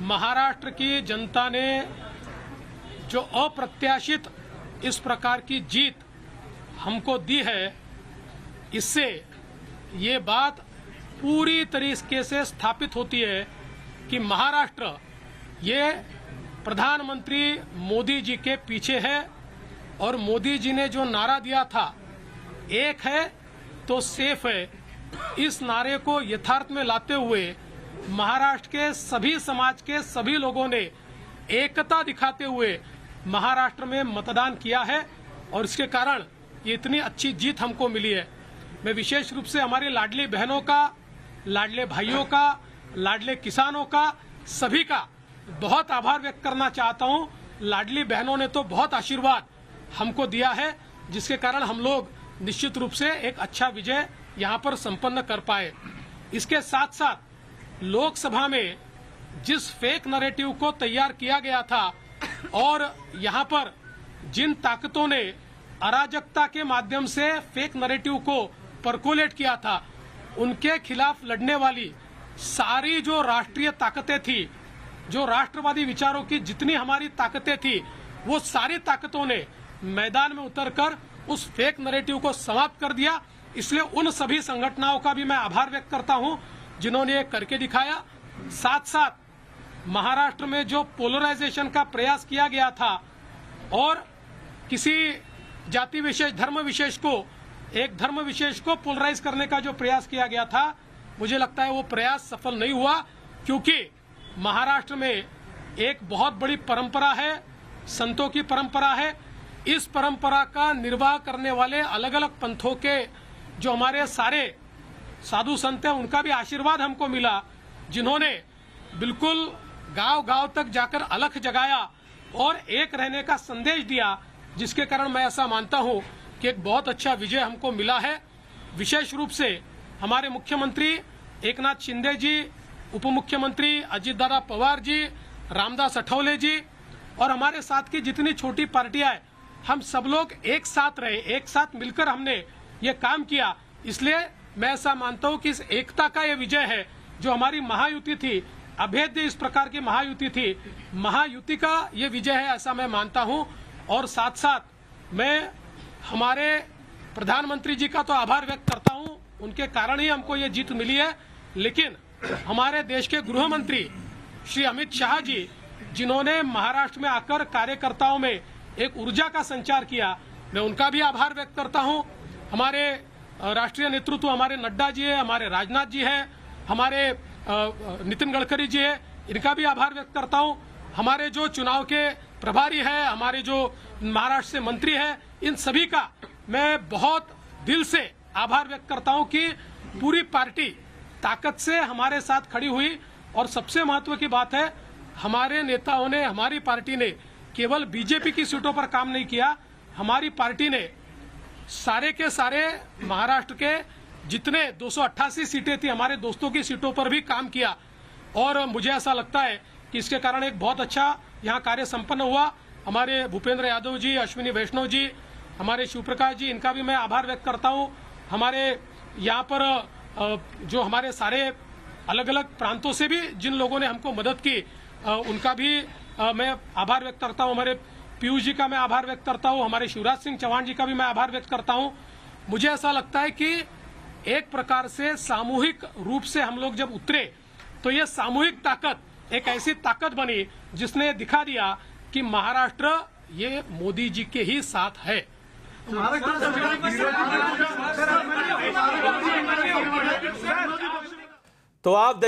महाराष्ट्र की जनता ने जो अप्रत्याशित इस प्रकार की जीत हमको दी है, इससे ये बात पूरी तरीके से स्थापित होती है कि महाराष्ट्र ये प्रधानमंत्री मोदी जी के पीछे है। और मोदी जी ने जो नारा दिया था, एक है तो सेफ है, इस नारे को यथार्थ में लाते हुए महाराष्ट्र के सभी समाज के सभी लोगों ने एकता दिखाते हुए महाराष्ट्र में मतदान किया है और इसके कारण ये इतनी अच्छी जीत हमको मिली है। मैं विशेष रूप से हमारी लाडली बहनों का, लाडले भाइयों का, लाडले किसानों का, सभी का बहुत आभार व्यक्त करना चाहता हूँ। लाडली बहनों ने तो बहुत आशीर्वाद हमको दिया है, जिसके कारण हम लोग निश्चित रूप से एक अच्छा विजय यहाँ पर संपन्न कर पाए। इसके साथ साथ लोकसभा में जिस फेक नैरेटिव को तैयार किया गया था और यहाँ पर जिन ताकतों ने अराजकता के माध्यम से फेक नैरेटिव को परकोलेट किया था, उनके खिलाफ लड़ने वाली सारी जो राष्ट्रीय ताकतें थी, जो राष्ट्रवादी विचारों की जितनी हमारी ताकतें थी, वो सारी ताकतों ने मैदान में उतरकर उस फेक नैरेटिव को समाप्त कर दिया। इसलिए उन सभी संगठनों का भी मैं आभार व्यक्त करता हूं जिन्होंने ये करके दिखाया। साथ साथ महाराष्ट्र में जो पोलराइजेशन का प्रयास किया गया था और किसी जाति विशेष, धर्म विशेष को, एक धर्म विशेष को पोलराइज करने का जो प्रयास किया गया था, मुझे लगता है वो प्रयास सफल नहीं हुआ, क्योंकि महाराष्ट्र में एक बहुत बड़ी परंपरा है, संतों की परंपरा है। इस परंपरा का निर्वाह करने वाले अलग अलग पंथों के जो हमारे सारे साधु संत हैं, उनका भी आशीर्वाद हमको मिला, जिन्होंने बिल्कुल गांव-गांव तक जाकर अलख जगाया और एक रहने का संदेश दिया, जिसके कारण मैं ऐसा मानता हूं कि एक बहुत अच्छा विजय हमको मिला है। विशेष रूप से हमारे मुख्यमंत्री एकनाथ शिंदे जी, उप मुख्यमंत्री अजित दादा पवार जी, रामदास अठवले जी और हमारे साथ की जितनी छोटी पार्टियां हैं, हम सब लोग एक साथ रहे, एक साथ मिलकर हमने ये काम किया। इसलिए मैं ऐसा मानता हूं कि इस एकता का ये विजय है। जो हमारी महायुति थी, अभेद्य इस प्रकार की महायुति थी, महायुति का ये विजय है, ऐसा मैं मानता हूं। और साथ साथ मैं हमारे प्रधानमंत्री जी का तो आभार व्यक्त करता हूं, उनके कारण ही हमको ये जीत मिली है। लेकिन हमारे देश के गृह मंत्री श्री अमित शाह जी, जिन्होंने महाराष्ट्र में आकर कार्यकर्ताओं में एक ऊर्जा का संचार किया, मैं उनका भी आभार व्यक्त करता हूं। हमारे राष्ट्रीय नेतृत्व, हमारे नड्डा जी है, हमारे राजनाथ जी है, हमारे नितिन गडकरी जी है, इनका भी आभार व्यक्त करता हूं। हमारे जो चुनाव के प्रभारी है, हमारे जो महाराष्ट्र से मंत्री है, इन सभी का मैं बहुत दिल से आभार व्यक्त करता हूं कि पूरी पार्टी ताकत से हमारे साथ खड़ी हुई। और सबसे महत्व की बात है, हमारे नेताओं ने, हमारी पार्टी ने केवल बीजेपी की सीटों पर काम नहीं किया, हमारी पार्टी ने सारे के सारे महाराष्ट्र के जितने 288 सीटें थी, हमारे दोस्तों की सीटों पर भी काम किया। और मुझे ऐसा लगता है कि इसके कारण एक बहुत अच्छा यहाँ कार्य संपन्न हुआ। हमारे भूपेंद्र यादव जी, अश्विनी वैष्णव जी, हमारे शिवप्रकाश जी, इनका भी मैं आभार व्यक्त करता हूँ। हमारे यहाँ पर जो हमारे सारे अलग अलग प्रांतों से भी जिन लोगों ने हमको मदद की, उनका भी मैं आभार व्यक्त करता हूँ। हमारे पीयूष जी का मैं आभार व्यक्त करता हूँ, हमारे शिवराज सिंह चौहान जी का भी मैं आभार व्यक्त करता हूँ। मुझे ऐसा लगता है कि एक प्रकार से सामूहिक रूप से हम लोग जब उतरे, तो ये सामूहिक ताकत एक ऐसी ताकत बनी जिसने दिखा दिया कि महाराष्ट्र ये मोदी जी के ही साथ है। तो आप